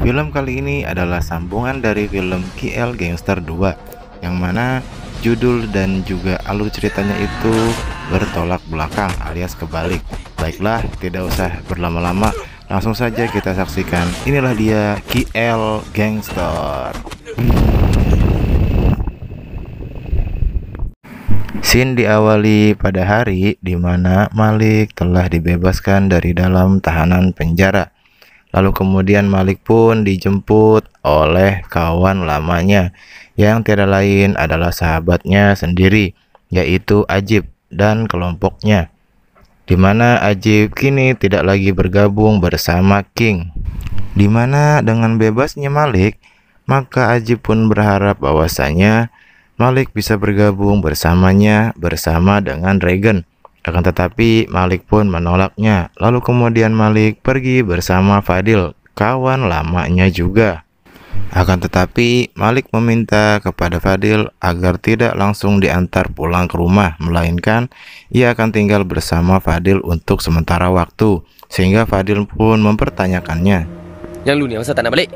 Film kali ini adalah sambungan dari film KL Gangster 2, yang mana judul dan juga alur ceritanya itu bertolak belakang alias kebalik. Baiklah, tidak usah berlama-lama, langsung saja kita saksikan. Inilah dia KL Gangster. Scene diawali pada hari di mana Malik telah dibebaskan dari dalam tahanan penjara. Lalu kemudian Malik pun dijemput oleh kawan lamanya yang tiada lain adalah sahabatnya sendiri, yaitu Ajib dan kelompoknya. Di mana Ajib kini tidak lagi bergabung bersama King. Di mana dengan bebasnya Malik, maka Ajib pun berharap bahwasanya Malik bisa bergabung bersamanya bersama dengan Regan. Akan tetapi Malik pun menolaknya. Lalu kemudian Malik pergi bersama Fadil, kawan lamanya juga. Akan tetapi Malik meminta kepada Fadil agar tidak langsung diantar pulang ke rumah, melainkan ia akan tinggal bersama Fadil untuk sementara waktu. Sehingga Fadil pun mempertanyakannya, "Yang lu ni masa tak nak balik?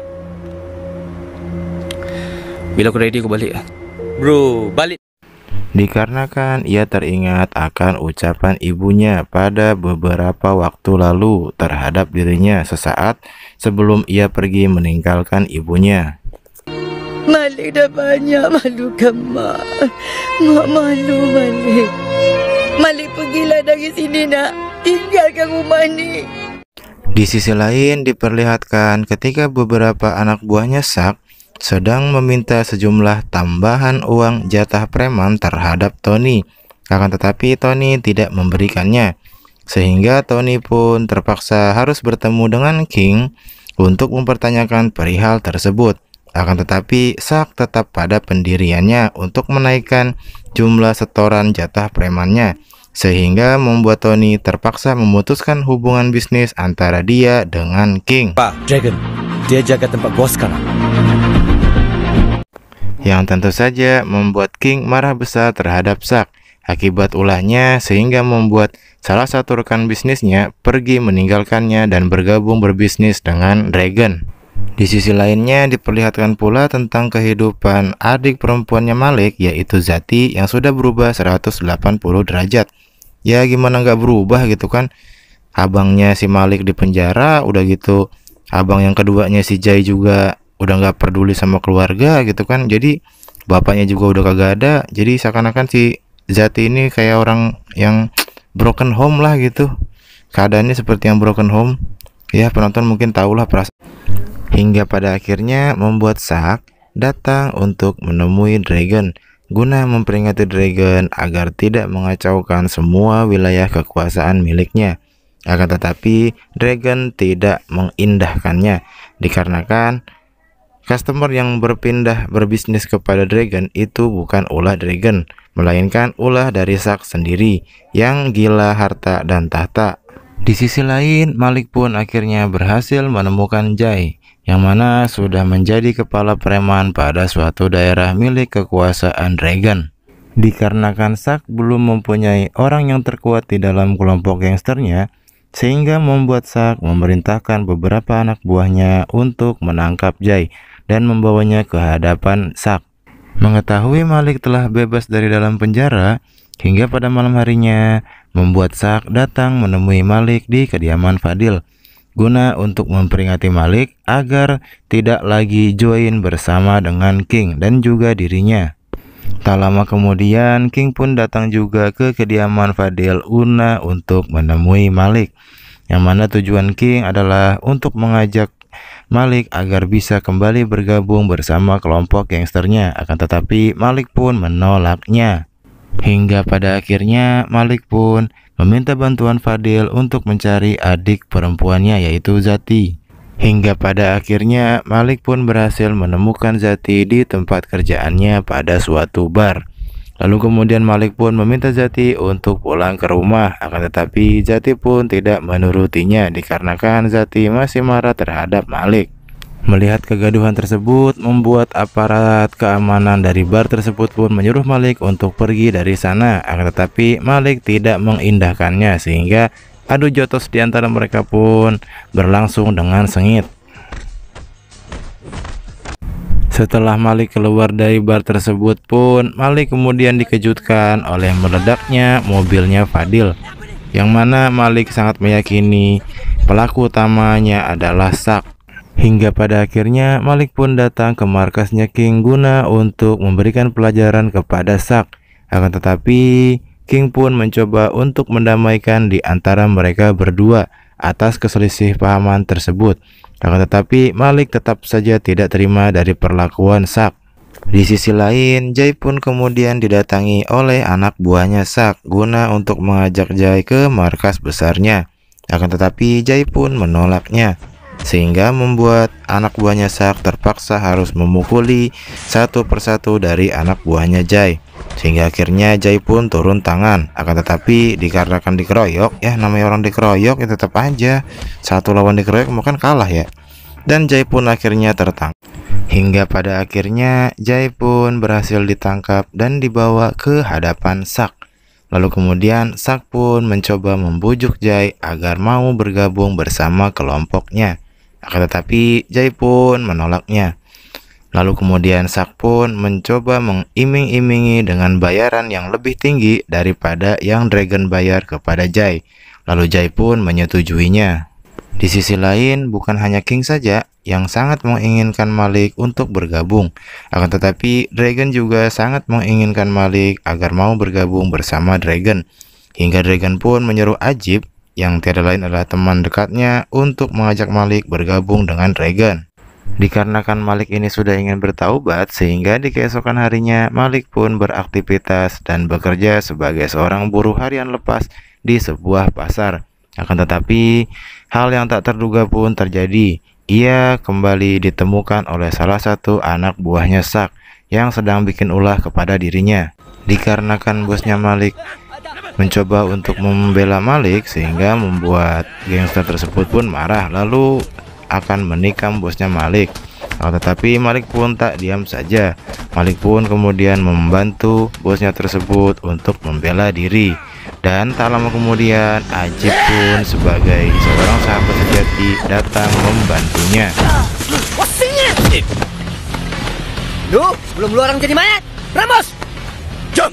Bila aku ready aku balik." "Bro, balik." Dikarenakan ia teringat akan ucapan ibunya pada beberapa waktu lalu terhadap dirinya sesaat sebelum ia pergi meninggalkan ibunya. Malik dah banyak malukan mak. Mak malu Malik. Malik pergilah dari sini nak. Tinggalkan rumah ni. Di sisi lain diperlihatkan ketika beberapa anak buahnya Sak sedang meminta sejumlah tambahan uang jatah preman terhadap Tony. Akan tetapi Tony tidak memberikannya, sehingga Tony pun terpaksa harus bertemu dengan King untuk mempertanyakan perihal tersebut. Akan tetapi Sak tetap pada pendiriannya untuk menaikkan jumlah setoran jatah premannya, sehingga membuat Tony terpaksa memutuskan hubungan bisnis antara dia dengan King. Pak, Dragon, dia jaga tempat bos sekarang. Yang tentu saja membuat King marah besar terhadap Sak akibat ulahnya, sehingga membuat salah satu rekan bisnisnya pergi meninggalkannya dan bergabung berbisnis dengan Dragon. Di sisi lainnya diperlihatkan pula tentang kehidupan adik perempuannya Malik, yaitu Zati, yang sudah berubah 180 derajat. Ya gimana nggak berubah gitu kan, abangnya si Malik di penjara, udah gitu abang yang keduanya si Jai juga udah nggak peduli sama keluarga gitu kan, jadi bapaknya juga udah kagak ada. Jadi seakan-akan si Zati ini kayak orang yang broken home lah gitu, keadaannya seperti yang broken home. Ya penonton mungkin tahulah perasaan. Hingga pada akhirnya membuat Sak datang untuk menemui Dragon guna memperingati Dragon agar tidak mengacaukan semua wilayah kekuasaan miliknya. Akan tetapi Dragon tidak mengindahkannya, dikarenakan customer yang berpindah berbisnis kepada Dragon itu bukan ulah Dragon, melainkan ulah dari Sak sendiri yang gila harta dan tahta. Di sisi lain, Malik pun akhirnya berhasil menemukan Jai, yang mana sudah menjadi kepala preman pada suatu daerah milik kekuasaan Dragon. Dikarenakan Sak belum mempunyai orang yang terkuat di dalam kelompok gangsternya, sehingga membuat Sak memerintahkan beberapa anak buahnya untuk menangkap Jai dan membawanya ke hadapan Sak. Mengetahui Malik telah bebas dari dalam penjara, hingga pada malam harinya membuat Sak datang menemui Malik di kediaman Fadil guna untuk memperingati Malik agar tidak lagi join bersama dengan King dan juga dirinya. Tak lama kemudian King pun datang juga ke kediaman Fadil guna untuk menemui Malik, yang mana tujuan King adalah untuk mengajak Malik agar bisa kembali bergabung bersama kelompok gangsternya. Akan tetapi Malik pun menolaknya. Hingga pada akhirnya Malik pun meminta bantuan Fadil untuk mencari adik perempuannya, yaitu Zati. Hingga pada akhirnya Malik pun berhasil menemukan Zati di tempat kerjaannya pada suatu bar. Lalu kemudian Malik pun meminta Zati untuk pulang ke rumah. Akan tetapi Zati pun tidak menurutinya, dikarenakan Zati masih marah terhadap Malik. Melihat kegaduhan tersebut membuat aparat keamanan dari bar tersebut pun menyuruh Malik untuk pergi dari sana. Akan tetapi Malik tidak mengindahkannya, sehingga adu jotos di antara mereka pun berlangsung dengan sengit. Setelah Malik keluar dari bar tersebut pun, Malik kemudian dikejutkan oleh meledaknya mobilnya Fadil, yang mana Malik sangat meyakini pelaku utamanya adalah Sak. Hingga pada akhirnya Malik pun datang ke markasnya King guna untuk memberikan pelajaran kepada Sak. Akan tetapi King pun mencoba untuk mendamaikan di antara mereka berdua atas keselisih pahaman tersebut. Akan tetapi Malik tetap saja tidak terima dari perlakuan Sak. Di sisi lain, Jai pun kemudian didatangi oleh anak buahnya Sak guna untuk mengajak Jai ke markas besarnya. Akan tetapi Jai pun menolaknya, sehingga membuat anak buahnya Sak terpaksa harus memukuli satu persatu dari anak buahnya Jai. Sehingga akhirnya Jai pun turun tangan. Akan tetapi dikarenakan dikeroyok, ya namanya orang dikeroyok ya tetap aja satu lawan dikeroyok mau kan kalah ya. Dan Jai pun akhirnya tertangkap. Hingga pada akhirnya Jai pun berhasil ditangkap dan dibawa ke hadapan Sak. Lalu kemudian Sak pun mencoba membujuk Jai agar mau bergabung bersama kelompoknya. Akan tetapi Jai pun menolaknya. Lalu kemudian Sak pun mencoba mengiming-imingi dengan bayaran yang lebih tinggi daripada yang Dragon bayar kepada Jai. Lalu Jai pun menyetujuinya. Di sisi lain, bukan hanya King saja yang sangat menginginkan Malik untuk bergabung. Akan tetapi Dragon juga sangat menginginkan Malik agar mau bergabung bersama Dragon. Hingga Dragon pun menyuruh Ajib, yang tiada lain adalah teman dekatnya, untuk mengajak Malik bergabung dengan Dragon. Dikarenakan Malik ini sudah ingin bertaubat, sehingga di keesokan harinya Malik pun beraktivitas dan bekerja sebagai seorang buruh harian lepas di sebuah pasar. Akan tetapi hal yang tak terduga pun terjadi. Ia kembali ditemukan oleh salah satu anak buahnya Sak yang sedang bikin ulah kepada dirinya. Dikarenakan bosnya Malik mencoba untuk membela Malik, sehingga membuat gangster tersebut pun marah lalu akan menikam bosnya Malik. Tetapi Malik pun tak diam saja. Malik pun kemudian membantu bosnya tersebut untuk membela diri. Dan tak lama kemudian Ajib pun sebagai seorang sahabat sejati datang membantunya. Lu, sebelum lu orang jadi mayat, Ramos! Jom!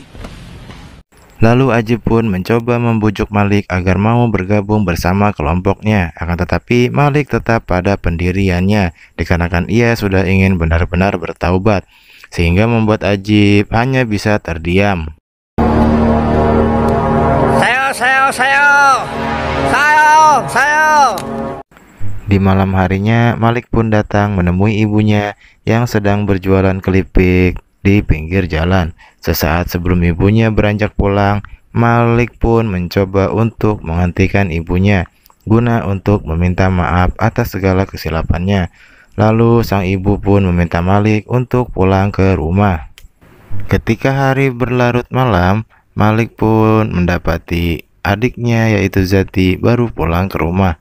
Lalu Ajib pun mencoba membujuk Malik agar mau bergabung bersama kelompoknya. Akan tetapi Malik tetap pada pendiriannya, dikarenakan ia sudah ingin benar-benar bertaubat, sehingga membuat Ajib hanya bisa terdiam. Sayo! Di malam harinya Malik pun datang menemui ibunya yang sedang berjualan keripik di pinggir jalan. Sesaat sebelum ibunya beranjak pulang, Malik pun mencoba untuk menghentikan ibunya guna untuk meminta maaf atas segala kesilapannya. Lalu sang ibu pun meminta Malik untuk pulang ke rumah. Ketika hari berlarut malam, Malik pun mendapati adiknya yaitu Zati baru pulang ke rumah.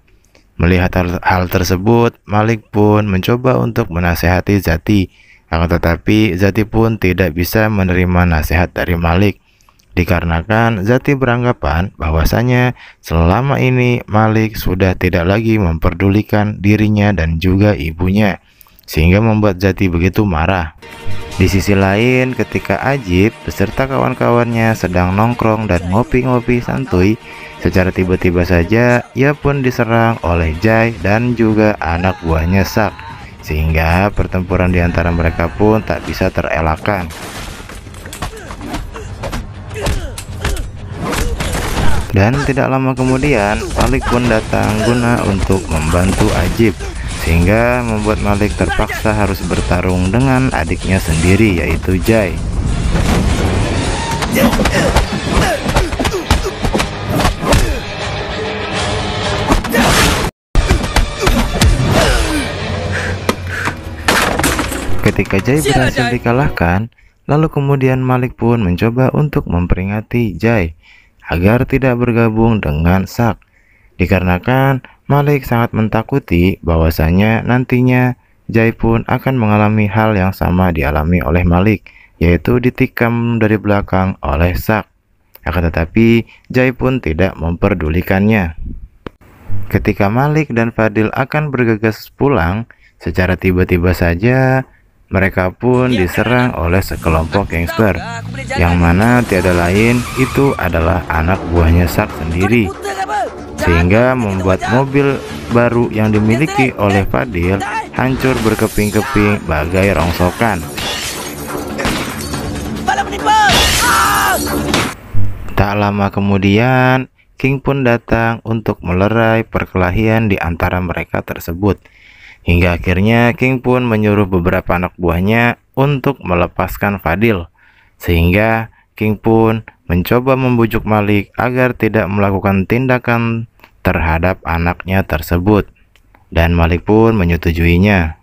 Melihat hal tersebut, Malik pun mencoba untuk menasehati Zati. Akan tetapi Zati pun tidak bisa menerima nasihat dari Malik, dikarenakan Zati beranggapan bahwasanya selama ini Malik sudah tidak lagi memperdulikan dirinya dan juga ibunya, sehingga membuat Zati begitu marah. Di sisi lain, ketika Ajib beserta kawan-kawannya sedang nongkrong dan ngopi-ngopi santuy, secara tiba-tiba saja ia pun diserang oleh Jai dan juga anak buahnya Sak, sehingga pertempuran di antara mereka pun tak bisa terelakkan. Dan tidak lama kemudian Malik pun datang guna untuk membantu Ajib, sehingga membuat Malik terpaksa harus bertarung dengan adiknya sendiri yaitu Jai. Ketika Jai berhasil dikalahkan, lalu kemudian Malik pun mencoba untuk memperingati Jai agar tidak bergabung dengan Sak, dikarenakan Malik sangat mentakuti bahwasanya nantinya Jai pun akan mengalami hal yang sama dialami oleh Malik, yaitu ditikam dari belakang oleh Sak. Akan tetapi Jai pun tidak memperdulikannya. Ketika Malik dan Fadil akan bergegas pulang, secara tiba-tiba saja mereka pun diserang oleh sekelompok gangster, yang mana tiada lain itu adalah anak buahnya Zack sendiri, sehingga membuat mobil baru yang dimiliki oleh Fadil hancur berkeping-keping bagai rongsokan. Tak lama kemudian, King pun datang untuk melerai perkelahian di antara mereka tersebut. Hingga akhirnya King pun menyuruh beberapa anak buahnya untuk melepaskan Fadil. Sehingga King pun mencoba membujuk Malik agar tidak melakukan tindakan terhadap anaknya tersebut. Dan Malik pun menyetujuinya.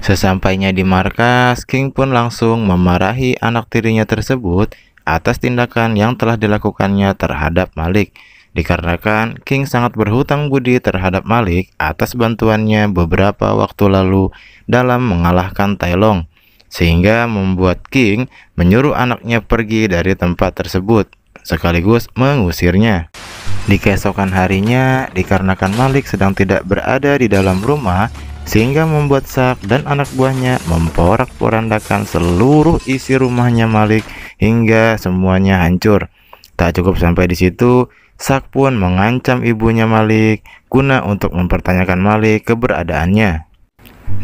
Sesampainya di markas, King pun langsung memarahi anak tirinya tersebut atas tindakan yang telah dilakukannya terhadap Malik. Dikarenakan King sangat berhutang budi terhadap Malik atas bantuannya beberapa waktu lalu dalam mengalahkan Tai Long, sehingga membuat King menyuruh anaknya pergi dari tempat tersebut, sekaligus mengusirnya. Di keesokan harinya, dikarenakan Malik sedang tidak berada di dalam rumah, sehingga membuat Zack dan anak buahnya memporak-porandakan seluruh isi rumahnya Malik hingga semuanya hancur. Tak cukup sampai di situ, Zack pun mengancam ibunya Malik guna untuk mempertanyakan Malik keberadaannya.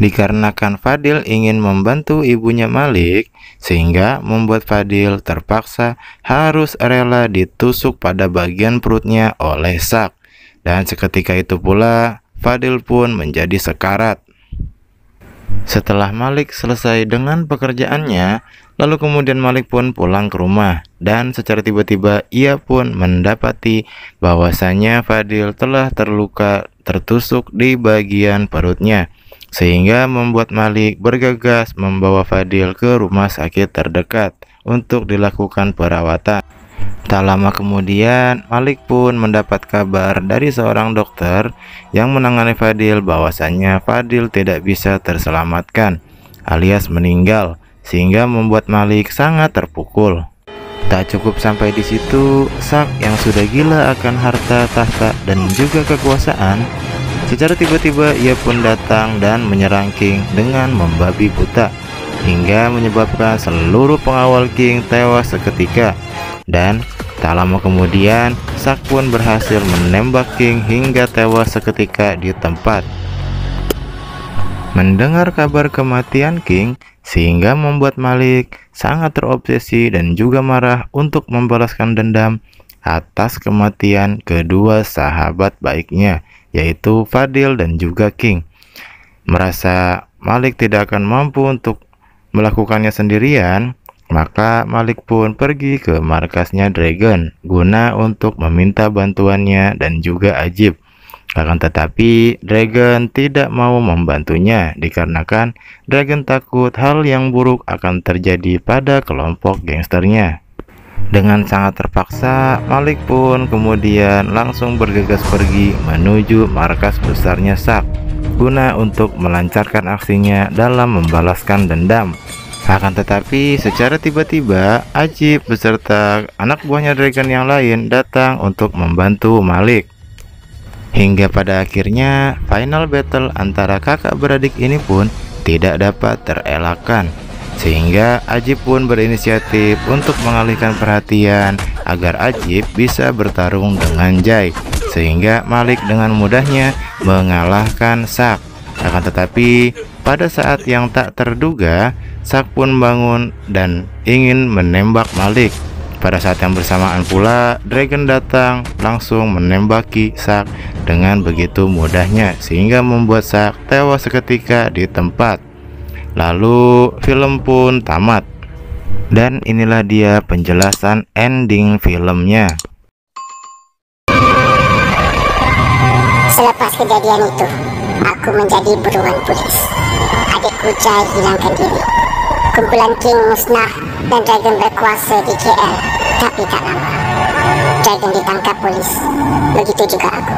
Dikarenakan Fadil ingin membantu ibunya Malik, sehingga membuat Fadil terpaksa harus rela ditusuk pada bagian perutnya oleh Zack. Dan seketika itu pula Fadil pun menjadi sekarat. Setelah Malik selesai dengan pekerjaannya, lalu kemudian Malik pun pulang ke rumah, dan secara tiba-tiba ia pun mendapati bahwasanya Fadil telah terluka tertusuk di bagian perutnya, sehingga membuat Malik bergegas membawa Fadil ke rumah sakit terdekat untuk dilakukan perawatan. Tak lama kemudian, Malik pun mendapat kabar dari seorang dokter yang menangani Fadil bahwasanya Fadil tidak bisa terselamatkan, alias meninggal, sehingga membuat Malik sangat terpukul. Tak cukup sampai di situ, Zack yang sudah gila akan harta tahta dan juga kekuasaan, secara tiba-tiba ia pun datang dan menyerang King dengan membabi buta, hingga menyebabkan seluruh pengawal King tewas seketika. Dan tak lama kemudian, Zack pun berhasil menembak King hingga tewas seketika di tempat. Mendengar kabar kematian King, sehingga membuat Malik sangat terobsesi dan juga marah untuk membalaskan dendam atas kematian kedua sahabat baiknya, yaitu Fadil dan juga King. Merasa Malik tidak akan mampu untuk melakukannya sendirian, maka Malik pun pergi ke markasnya Dragon guna untuk meminta bantuannya dan juga Ajib. Akan tetapi Dragon tidak mau membantunya dikarenakan Dragon takut hal yang buruk akan terjadi pada kelompok gangsternya. Dengan sangat terpaksa, Malik pun kemudian langsung bergegas pergi menuju markas besarnya Zack guna untuk melancarkan aksinya dalam membalaskan dendam. Akan tetapi secara tiba-tiba Ajib beserta anak buahnya Dragon yang lain datang untuk membantu Malik. Hingga pada akhirnya final battle antara kakak beradik ini pun tidak dapat terelakkan, sehingga Ajib pun berinisiatif untuk mengalihkan perhatian agar Ajib bisa bertarung dengan Jai, sehingga Malik dengan mudahnya mengalahkan Zack. Akan tetapi pada saat yang tak terduga, Zack pun bangun dan ingin menembak Malik. Pada saat yang bersamaan pula, Dragon datang langsung menembaki Zack dengan begitu mudahnya, sehingga membuat Zack tewas seketika di tempat. Lalu film pun tamat. Dan inilah dia penjelasan ending filmnya. Selepas kejadian itu, aku menjadi buruan polis. Adikku Jai hilangkan diri. Kumpulan King musnah dan Dragon berkuasa di KL. Tapi tak lama, Dragon ditangkap polis. Begitu juga aku.